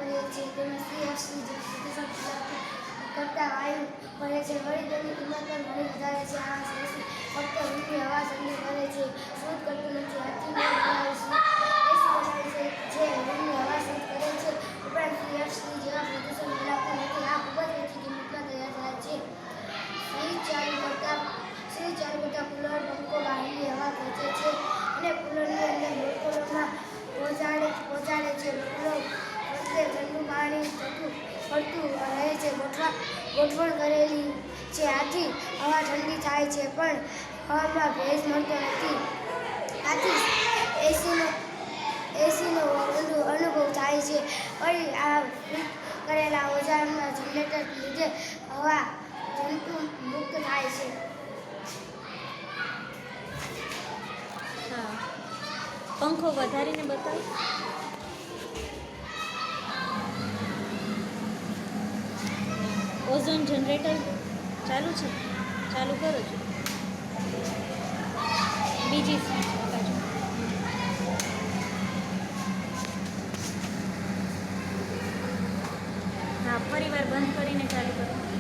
કરીએ છીએ તેમાં CFC જે પ્રદૂષણ કરતા વાયુ ભરે છે. વળી તેની કિંમત પણ ઘણી વધારે છે. આ એસી ફક્ત રૂમની હવા ઠંડી કરે છે, શુદ્ધ કરતું નથી. હાથીને બનાવે છે જે રૂમની હવા શુદ્ધ કરે છે, ઉપરાંત CFC જેવા પ્રદૂષણ ફેલાવતું નથી. આ ખૂબ જ ઓછી કિંમતમાં તૈયાર થાય છે. સ્વિચ ચાલુ કરતા કુલર પંખો બહારની હવા ખેંચે છે અને કુલરની અંદર બોટલોમાં પહોંચાડે છે. બોટલો વચ્ચે ઠંડુ પાણી ફરતું રહે છે. ગોઠવણ કરેલી છે, આથી હવા ઠંડી થાય છે પણ હવામાં ભેજ મળતો નથી. આથી એસીનો અનુભવ થાય છે. વળી આ ફિટ કરેલા ઓજારના જનરેટર લીધે હવા જંતુ મુક્ત થાય છે. હા, પંખો વધારીને બતાવો. ઓઝોન જનરેટર ચાલુ છે, ચાલુ કરો છો. બીજી બાજુ હા, ફરી વાર બંધ કરીને ચાલુ કરો.